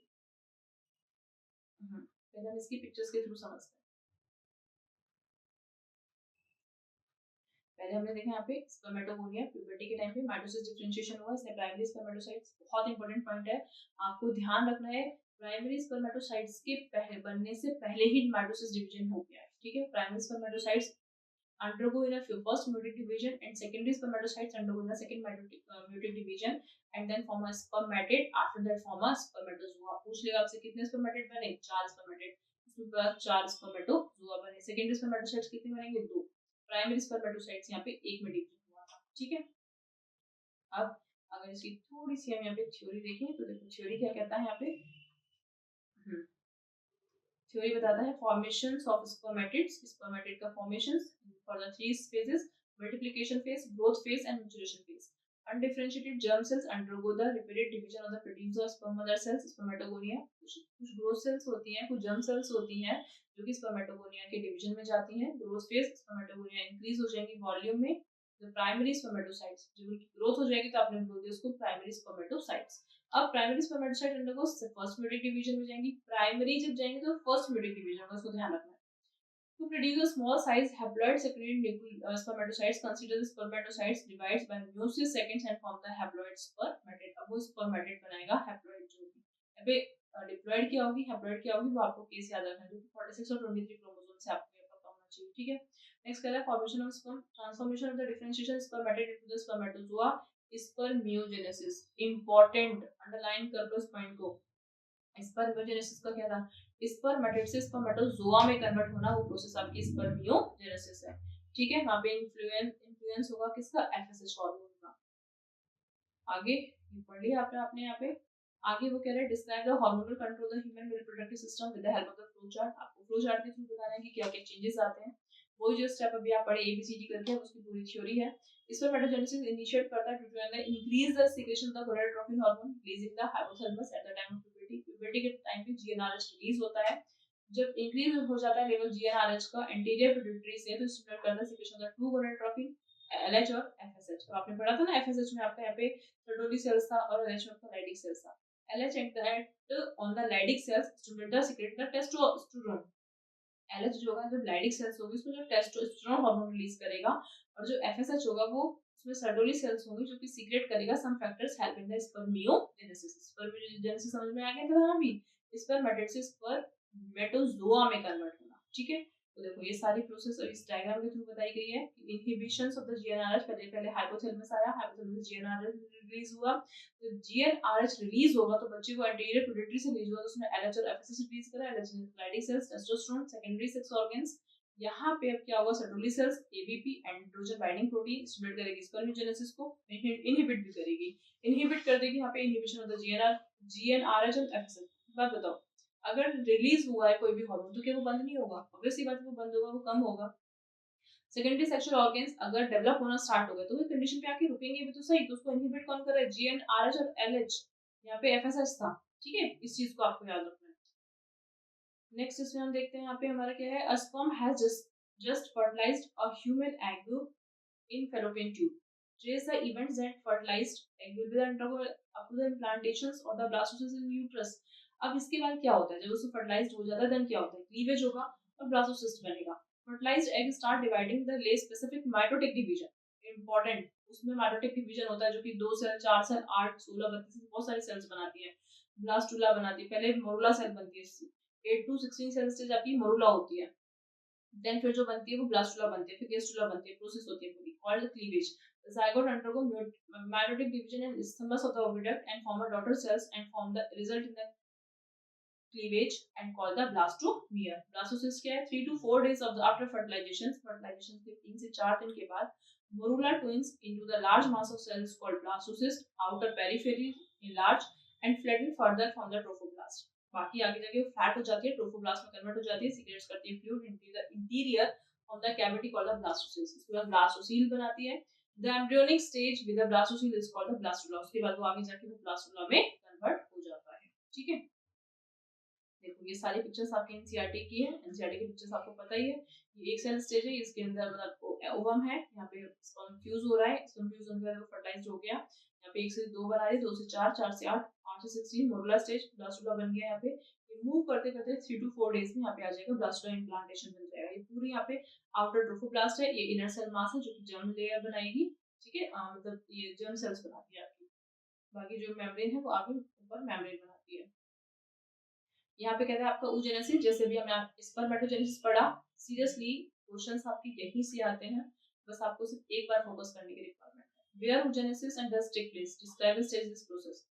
तो पहले हम इसकी पिक्चर्स के थ्रू समझते हैं। पहले हमने देखा यहाँ पे स्पर्मेटोगोनिया प्यूबर्टी के टाइम पे माइटोसिस डिफरेंशिएशन हुआ, इसमें प्राइमरी स्पर्मेटोसाइट्स, बहुत इंपॉर्टेंट पॉइंट है, आपको ध्यान रखना है प्राइमरी स्पर्मेटोसाइट्स के पहले बनने से पहले ही माइटोसिस डिवीजन हो गया है, ठीक है। Primary spermatocytes undergo in a first mutic division and secondary spermatocytes undergo in a second mutic division and then form a spermatid, after that form a spermatozoa। पूछ लेगा आपसे कितने स्पर्मेटिड बने? 4 स्पर्मेटिड, उसके बाद 4 स्पर्मेटोजोआ बने। सेकेंडरी स्पर्मेटोसाइट्स कितने बनेंगे? 2। प्राइमरी स्पर्मेटोसाइट्स यहाँ पे एक में डिवीजन हुआ था, ठीक है। अब अगर इसकी थोड़ी सी हम यहाँ पे थ्योरी देखें तो देखो थ्योरी क्या कहता है यहाँ पे। थ्योरी बताता है फॉर्मेशंस ऑफ स्पर्मेटिड्स, स्पर्मेटिड का formations for the 3 phases, multiplication phase, growth phase and maturation phase. Undifferentiated germ cells undergo the repeated division of the producer sperm mother cells, spermatogonia। कुछ growth cells होती हैं, कुछ germ cells होती हैं जो कि spermatogonia के division में जाती हैं। growth phase spermatogonia increase हो जाएंगी वॉल्यूम में। The primary spermatocytes जब उनकी growth हो जाएगी तो आपने बोल दिया उसको primary spermatocytes। अब primary spermatocyte undergo first meiotic division में जाएंगी, प्राइमरी जब जाएंगे तो फर्स्ट म्यूटिक डिवीजन होगा, उसको ध्यान रखना है। To produce a small size haploid secondary spermatocytes, consider the spermatocytes divides by meiosis seconds and form the haploid spermatid। अब वो spermatid बनाएगा haploid जो होगी। यहाँ पे diploid क्या होगी, haploid क्या होगी, वो आपको केस याद रखना है, जो कि 46 और 23 क्रोमोसोम से आपको ये पता होना चाहिए, ठीक है। नेक्स्ट कह रहा है formation of sperm, transformation of the differentiation spermatid into the spermatozoa, spermiogenesis. Important, underline कर लो इस पॉइंट को। स्पर्मियोजेनेसिस का क्या था? स्पर्मेटिड से स्पर्मेटोजोआ में कन्वर्ट होना, वो प्रोसेस आपकी स्पर्मियोजेनेसिस है, ठीक है। वहां पे इन्फ्लुएंस होगा किसका? एफएसएच हार्मोन का। आगे पढ़ लिया आपने यहाँ पे। आगे वो कह रहे हैं describe the hormonal control the human reproductive system with the help of the flow chart. आपको फ्लो चार्ट के थ्रू बताना है कि क्या क्या चेंजेस आते हैं। वही जो स्टेप अभी आप पढ़े एबीसीडी करके, उसकी पूरी थ्योरी है। स्पर्मेटोजेनेसिस इनिशिएट करता है to increase the secretion of the gonadotropin hormone releasing the hypothalamus at the time of puberty. Puberty के टाइम पे जीएनआरएच रिलीज होता है। जब इंक्रीज हो जाता है लेवल जीएनआरएच का एंटीरियर पिट्यूटरी से, तो स्टिमुलेट करता है secretion of the two gonadotropin LH और एफएसएच। तो आपने पढ़ा था ना एफएसएच में आपका यहाँ पे सर्टोली सेल्स था और एलएच में आपका लाइडिक सेल्स था। LH act on the Leydig cells stimulate the secrete the testosterone। LH जो होगा जब Leydig cells होगी उसमें जो टेस्टोस्टेरोन हार्मोन रिलीज करेगा, और जो FSH होगा वो उसमें सर्टोली सेल्स होंगी जो कि सीक्रेट करेगा some factors help in the spermiogenesis. Spermiogenesis समझ में आ गया था अभी। स्पर्मेटिड से स्पर्मेटोजोआ में कन्वर्ट होना, ठीक है। तो देखो ये सारी प्रोसेस इस डायग्राम के थ्रू बताई गई है। इनहिबिशंस ऑफ द जीएनआरएच, पहले हाइपोथैलेमस आया, हाइपोथैलेमस जीएनआरएच रिलीज हुआ। तो जीएनआरएच रिलीज होगा तो बच्चे को एंटीरियर पिट्यूटरी से रिलीज हुआ, तो उसने एलएच और एफएसएच रिलीज करा, एलएच ग्लैडी cells, testosterone, secondary sex organs. यहाँ पे अब क्या होगा, Sertoli cells ABP androgen binding protein stimulate करेगी स्पर्मेटोजेनेसिस को, इनहिबिट भी करेगी, इनहिबिट कर देगी यहाँ पे इनहिबिशन ऑफ द जीएनआरएच और एफएसएच। बात बताओ, अगर रिलीज हुआ है कोई भी हार्मोन तो क्या वो बंद नहीं होगा? ऑब्वियसली बात है वो बंद होगा, वो कम होगा। सेकेंडरी सेक्सुअल ऑर्गन्स अगर डेवलप होना स्टार्ट हो गए तो वो कंडीशन पे आके रुकेंगे भी तो सही, तो उसको इनहिबिट कौन कर रहा है? जीएनआरएच और एलएच, यहाँ पे एफएसएच था, ठीक है, इस चीज को आपको याद रखना है। नेक्स्ट इसमें हम देखते हैं यहाँ पे हमारा क्या है, a sperm has just fertilised a human egg in fallopian tube. Trace the events that fertilized egg will be undergo up to the implantations or the blastocyst in uterus. अब इसके बाद क्या होता है, जब उसको फर्टिलाइज्ड हो जाता है देन क्या होता है, क्लीवेज होगा और ब्लास्टोसिस्ट बनेगा। Fertilised egg start dividing the ले स्पेसिफिक माइटोटिक डिवीजन, इंपॉर्टेंट, उसमें माइटोटिक डिवीजन होता है जो कि 2 सेल 4 सेल 8 16 32 बहुत सारी सेल्स बनाती है, ब्लास्टुला बनाती है, पहले मोरुला सेल बनती है, 8 to 16 सेल स्टेज आपकी मोरुला होती है, देन फिर जो बनती है वो ब्लास्टुला बनती है, फिर गेस्टुला बनती है, प्रोसेस होती है पूरी called cleavage. The zygote undergo mitotic division and isthmus of the oviduct and form a daughter cells and form the result in the cleavage and called the blastomere. Blastocyst क्या है, 3 to 4 days of the after fertilization के 3 से 4 दिन के बाद morula twins into the large mass of cells called blastocyst, outer periphery enlarge and flatten further from the trophoblast. बाकी आगे जाके वो फ्लैट हो जाती है, ट्रोफोब्लास्ट में कन्वर्ट हो जाती है, सीक्रेट्स करती है fluid into the interior of the cavity called the blastocyst, इसके बाद ब्लास्टोसील बनाती है। The embryonic stage with the blastocoel is called the blastula, उसके बाद वो आगे जाके वो ब्लास्टुला में कन्वर्ट हो जाता है, ठीक है। देखो ये सारी पिक्चर्स आपके एनसीईआरटी की है, एनसीईआरटी की पिक्चर्स आपको पता ही है, ये एक सेल स्टेज है, इसके अंदर मतलब आपको ओवम है, यहाँ पे कंफ्यूज हो रहा है, कंफ्यूज होने के बाद वो फर्टिलाइज्ड हो गया, यहाँ पे 1 से 2 बना रही, 2 से 4, 4 से 8, 8 से 16 मोरुला स्टेज, ब्लास्टुला बन गया, यहाँ पे मूव करते करते 3 to 4 डेज में यहाँ पे आ जाएगा ब्लास्टुला इम्प्लांटेशन बन जाएगा। ये पूरी यहाँ पे आउटर ट्रोफोब्लास्ट है, ये इनर सेल मास है जो कि जर्म लेयर बनाएगी, ठीक है, मतलब ये जर्म सेल्स बनाती है आपकी, बाकी जो मेम्ब्रेन है वो आगे ऊपर मेम्ब्रेन बनाती है। यहाँ पे कहते हैं आपका oogenesis, जैसे भी हमने स्पर्मेटोजेनेसिस पढ़ा, सीरियसली क्वेश्चंस आपके यहीं से आते हैं, बस आपको सिर्फ एक बार फोकस करने की रिक्वायरमेंट है। Where oogenesis and does take place? Describe the stage this process.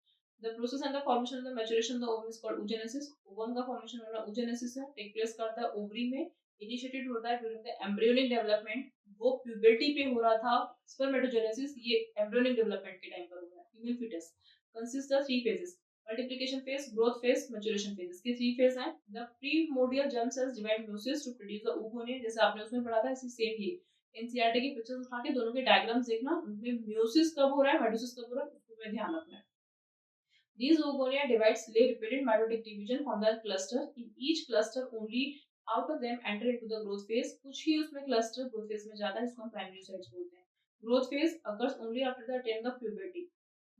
The process and the formation of the maturation of the ovum is called oogenesis. Ovum का formation होना oogenesis है, take place करता है ovary में, initiated होता है during the embryonic development, वो puberty पे हो रहा था, स्पर्मेटोजेनेसिस ये एम्ब्रियोनिक डेवलपमेंट के टाइम पर हो रहा है, female foetus, consist of 3 phases, multiplication phase, growth phase, maturation phase, इसके 3 फेज हैं। The primordial germ cells divide meiosis to produce the oogonia, जैसे आपने उसमें पढ़ा था, इसी सेम ये एनसीईआरटी की पिक्चर्स उठा के दोनों के डायग्राम्स देखना, उनमें म्यूसिस कब हो रहा है, माइटोसिस कब हो रहा है, उसको में ध्यान रखना है। These oogonia divides lay repeated mitotic division from the cluster. In each cluster only out of them enter into the growth phase. कुछ ही उसमें cluster growth phase में जाता है, जिसको हम primary oocytes बोलते हैं। Growth phase occurs only after the attain of puberty.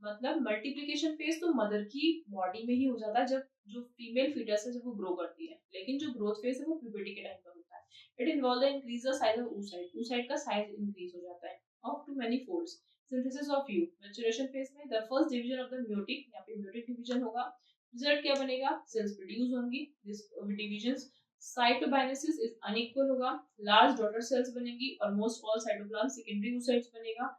मतलब मल्टीप्लिकेशन फेज तो मदर की बॉडी में ही हो जाता है जब जो फीमेल फीटस है जब वो ग्रो करती है, लेकिन जो ग्रोथ फेज है वो प्यूबर्टी के टाइम पर होता है। It involve the increase the size of oocyte, oocyte का साइज इंक्रीज हो जाता है of to many folds. Synthesis of you, maturation phase में the first division of the meiotic, यहाँ पे म्यूटिक डिवीजन होगा, रिजल्ट क्या बनेगा, सेल्स प्रोड्यूस होंगी, this divisions, cytokinesis is unequal होगा, लार्ज डॉटर सेल्स बनेंगी, almost all cytoplasm, secondary oocytes बनेगा,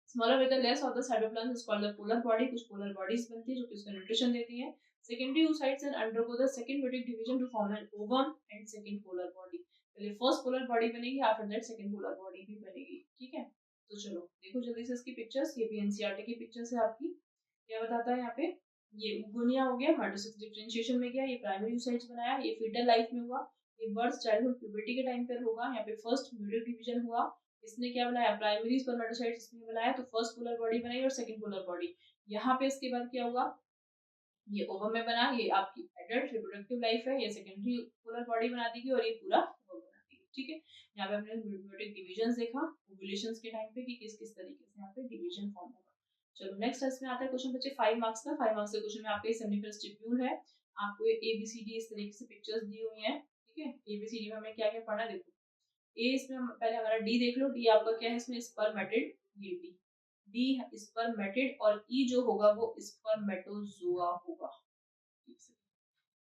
smaller with the less of the cytoplasm is called the polar body, कुछ पोलर बॉडीज बनती है जो कि उसको न्यूट्रिशन देती हैं। Secondary oocytes and undergo the second meiotic division to form an ovum and second polar body, पहले first polar body बनेगी, after that second polar body भी बनेगी, ठीक है। तो चलो देखो जल्दी से इसकी पिक्चर्स, ये भी एनसीईआरटी की पिक्चर्स है आपकी, क्या बताता है यहाँ पे, ये oogonia हो गया, माइटोसिस डिफरेंशिएशन में गया, ये प्राइमरी oocytes बनाया, ये फीटल लाइफ में हुआ, ये बर्थ चाइल्डहुड प्यूबर्टी के टाइम पर होगा, यहाँ पे फर्स्ट म्यूटिक डिवीजन हुआ, इसने क्या बनाया, प्राइमरी स्पर्मेटोसाइट्स इसने बनाया, तो फर्स्ट पोलर बॉडी बनाई और सेकंड पोलर बॉडी, यहाँ पे इसके बाद क्या हुआ, ये ओवम में बना, ये आपकी एडल्ट रिप्रोडक्टिव लाइफ है, ये सेकेंडरी पोलर बॉडी बना देगी और ये पूरा ओवम बना देगी, ठीक है। यहाँ पे हमने म्यूटेट डिवीजंस देखा ओव्यूलेशंस के टाइम पे कि किस किस तरीके से यहाँ पे डिवीजन फॉर्म होगा। चलो नेक्स्ट इसमें आता है क्वेश्चन बच्चे 5 मार्क्स का, 5 मार्क्स के क्वेश्चन में आपके सेमिफेरस ट्यूब्यूल है, आपको एबीसीडी इस तरीके से पिक्चर्स दी हुई हैं, ठीक है। एबीसीडी में हमें क्या क्या पढ़ना है, देखो ए इसमें हम पहले हमारा डी देख लो, डी आपका क्या है इसमें, स्पर्मेटिड, ये डी स्पर्मेटिड, और ई जो होगा वो स्पर्मेटोजोआ होगा,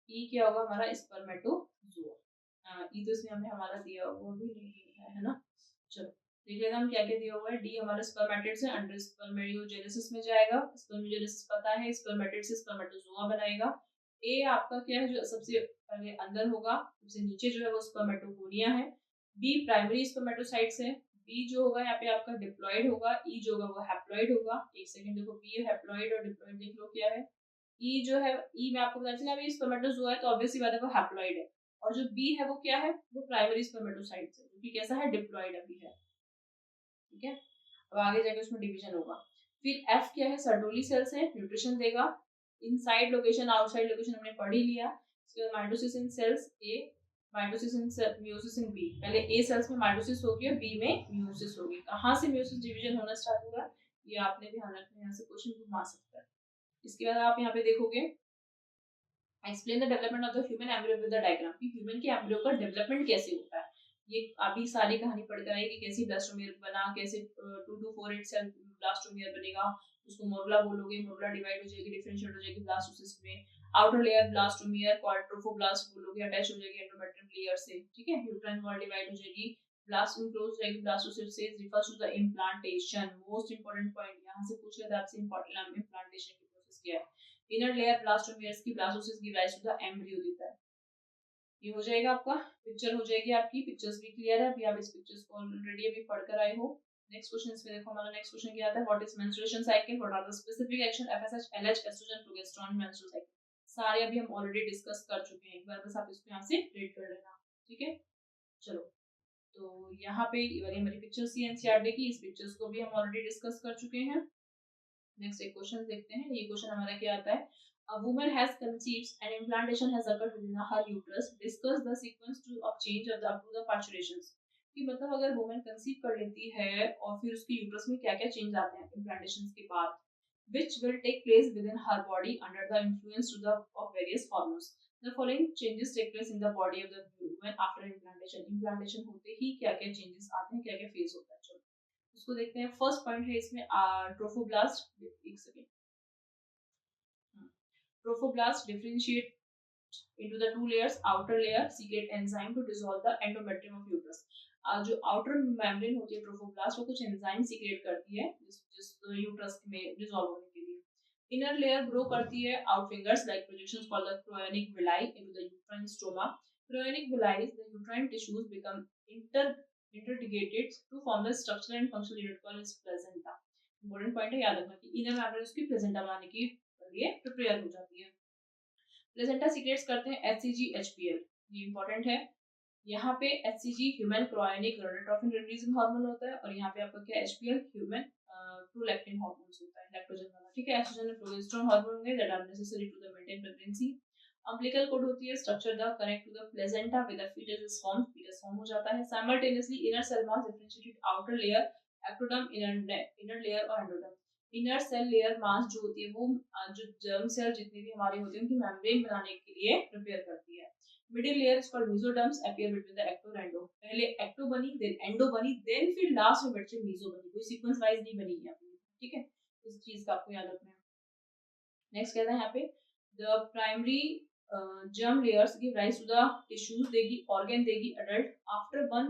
ई क्या होगा हमारा, स्पर्मेटोजोआ, ई तो इसमें हमें हमारा दिया हुआ भी नहीं है ना। चलो देख लेते हम क्या क्या दिया हुआ है। डी हमारा स्पर्मेटिड से अंडर स्पर्मेटोजेनेसिस में जाएगा, स्पर्मेटोजेनेसिस पता है, स्पर्मेटिड से स्पर्मेटोजोआ बनाएगा। ए आपका क्या है, जो सबसे पहले अंदर होगा, सबसे नीचे जो है वो स्पर्मेटोगोनिया है। बी प्राइमरी स्पर्मेटोसाइट्स है। बी जो होगा यहाँ पे आपका डिप्लॉइड होगा। ई जो होगा वो हैप्लॉइड होगा। एक सेकंड देखो, बी हैप्लॉइड और डिप्लॉइड देख लो क्या है। ई जो है, ई में आपको पता चला अभी स्पर्मेटोजोआ है तो ऑब्वियसली बात है वो हैप्लॉइड है। और जो बी है वो क्या है, वो प्राइमरी स्पर्मेटोसाइट्स है, जो कि कैसा है, डिप्लॉइड अभी है। ठीक है, अब आगे जाके उसमें डिवीजन होगा। फिर एफ क्या है, सर्टोली सेल्स है, न्यूट्रिशन देगा। इनसाइड लोकेशन आउटसाइड लोकेशन हमने पढ़ ही लिया। इसके बाद mitosis in cells A, mitosis in meiosis in B. पहले ए सेल्स में माइटोसिस होगी और बी में मियोसिस होगी। कहाँ से मियोसिस डिवीजन होना स्टार्ट होगा ये आपने ध्यान रखना है, यहाँ से क्वेश्चन घुमा सकता है। इसके बाद आप यहाँ पे देखोगे explain the development of the human embryo with the diagram, कि ह्यूमन के एम्ब्रियो का डेवलपमेंट कैसे होता है। ये अभी सारी कहानी पढ़ कर आएगी, कैसे ब्लास्टोमियर बना, कैसे 2 to 4 8 सेल ब्लास्टोमियर बनेगा, उसको मोरुला बोलोगे, मोरुला डिवाइड हो जाएगी, डिफरेंशिएट हो जाएगी ब्लास्टोसिस्ट में। आउटर लेयर ब्लास्टोमियर क्वाड्रोफोब्लास्ट बोलोगे, अटैच हो जाएगी एंडोमेट्रियम लेयर से। ठीक है, यूट्राइन वॉल डिवाइड हो जाएगी, ब्लास्ट इनक्लोज हो जाएगी, ब्लास्टोसिस्ट से refers to the implantation. Most important point यहां से पूछ लेते हैं आपसे, इंपोर्टेंट इम्प्लांटेशन की प्रोसेस क्या है। इनर लेयर ब्लास्टोमियर्स की blastocyst give rise to the embryo देता है। ये हो जाएगा आपका, पिक्चर हो जाएगी आपकी, पिक्चर्स भी क्लियर है, अभी आप इस पिक्चर्स को ऑलरेडी अभी पढ़कर आए हो। नेक्स्ट क्वेश्चन इसमें देखो, हमारा नेक्स्ट क्वेश्चन क्या आता है, what is menstruation cycle, what are the specific action FSH LH oestrogen progesterone menstrual cycle. सारे अभी हम ऑलरेडी डिस्कस कर चुके हैं, एक बार बस आप इसको यहाँ से रीड कर लेना। ठीक है, चलो तो यहाँ पे ये वाली हमारी पिक्चर सी एनसीईआरटी की, इस पिक्चर्स को भी हम ऑलरेडी डिस्कस कर चुके हैं। नेक्स्ट एक क्वेश्चन देखते हैं, ये क्वेश्चन हमारा क्या आता है, a woman has conceived and implantation has occurred within her uterus, discuss the sequence of change of the up to the parturitions। कि मतलब अगर वुमन कंसीव कर लेती है और फिर उसके यूट्रस में क्या क्या चेंज आते हैं इम्प्लांटेशन के बाद, which will take place within her body under the influence to the of various hormones। The following changes take place in the body of the woman after implantation। implantation होते ही क्या क्या changes आते हैं, क्या क्या phase होता है, चलो उसको देखते हैं। फर्स्ट पॉइंट है इसमें ट्रोफोब्लास्ट, एक second, trophoblast differentiate into the two layers, outer layer secrete enzyme to dissolve the endometrium of uterus। जो आउटर मेम्ब्रेन होती है ट्रोफोब्लास्ट, वो कुछ एंजाइम सीक्रेट करती है जिस यूट्रस में डिसॉल्व होने के लिए। इनर लेयर ग्रो करती है out fingers like projections called the chorionic villi into the uterine stroma. Chorionic villi the uterine tissues become interdigated to form the structural and functional unit called as placenta। Important point है, याद रखना कि inner membrane उसकी placenta बनाने के लिए prepare हो जाती है। प्लेजेंटा सीक्रेट्स करते हैं HCG HPL, ये इंपॉर्टेंट है। यहाँ पे HCG human chorionic gonadotropin releasing hormone होता है, और यहाँ पे आपका क्या HPL ह्यूमन प्रोलैक्टिन हार्मोन होता है, लैक्टोजन वाला। ठीक है, एस्ट्रोजन और प्रोजेस्टेरोन हार्मोन होंगे that are necessary to the maintain pregnancy. Umbilical cord होती है, structure the connect to the placenta with the foetus is form, foetus form हो जाता है। Simultaneously inner cell mass differentiated outer layer ectoderm, inner layer और endoderm. Inner cell layer mass जो होती है वो जो जर्म सेल जितने भी हमारे होते हैं उनकी मेम्ब्रेन बनाने के लिए प्रिपेयर करती है। Middle layer is called mesoderms appear between the ecto और एंडो। पहले एक्टो बनी, देन एंडो बनी, देन फिर लास्ट में बच्चे मेसो बनी, कोई सीक्वेंस वाइज नहीं बनी है अपनी। ठीक है, इस चीज का आपको याद रखना है। नेक्स्ट कहता है यहाँ पे the primary germ layers give rise to the tissues, देगी organ, देगी adult after 1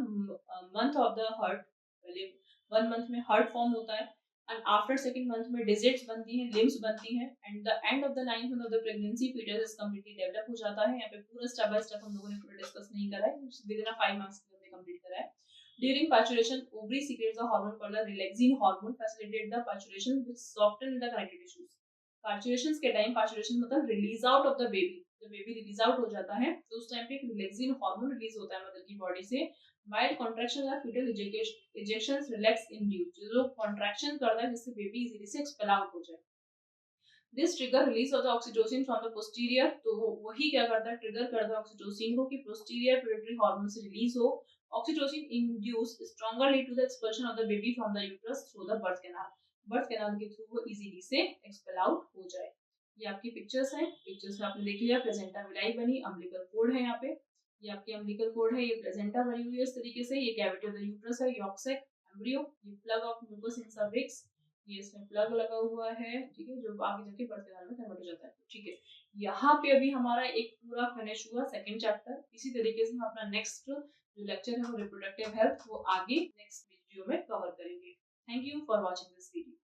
month of the heart। पहले 1 month में heart form होता है, and after second month में digits बनती हैं, limbs बनती हैं, and the end of the 9th month of the pregnancy fetus is completely develop हो जाता है। यहाँ पे पूरा step by step हम लोगों ने पूरा डिस्कस नहीं करा है, within a 5 months हमने कंप्लीट करा है। During parturition, ovary secretes a hormone called the relaxin hormone, facilitate the parturition which soften the connective tissues। Parturition के टाइम, पार्चुरेशन मतलब release out of the baby, जब baby release out हो जाता है तो उस टाइम पे एक रिलैक्सिन हार्मोन रिलीज होता है मदर की बॉडी से। माइल्ड कॉन्ट्रैक्शन या फीटल इजेक्शंस रिलैक्स इंड्यूस, जो कॉन्ट्रैक्शन करता है जिससे बेबी इजीली से एक्सपेल आउट हो जाए। This trigger release of the oxytocin from the posterior, तो वही क्या करता है, ट्रिगर करता है ऑक्सीटोसिन को कि पोस्टीरियर पिट्यूटरी हार्मोन से रिलीज हो। Oxytocin induce strongerly to the expulsion of the baby from the uterus through the birth canal, birth canal के थ्रू वो इजीली से एक्सपेल आउट हो जाए। ये आपकी पिक्चर्स हैं, पिक्चर्स में आपने देख लिया प्लेजेंटा विलाई बनी, अम्बिलिकल कोड है यहाँ पे, ये आपकी अम्बिलिकल कोड है, ये प्लेजेंटा बनी हुई है इस तरीके से, ये कैविटी ऑफ द यूट्रस है, यॉर्क सैक, एम्ब्रियो, ये plug of mucus in cervix, ये इसमें प्लग लगा हुआ है, ठीक है, जो आगे जाके बढ़ते में कन्वर्ट हो जाता है, ठीक है। यहाँ पे अभी हमारा एक पूरा फिनिश हुआ सेकंड चैप्टर। इसी तरीके से हम अपना नेक्स्ट जो लेक्चर है वो रिप्रोडक्टिव हेल्थ वो आगे नेक्स्ट वीडियो में कवर करेंगे। Thank you for watching this video.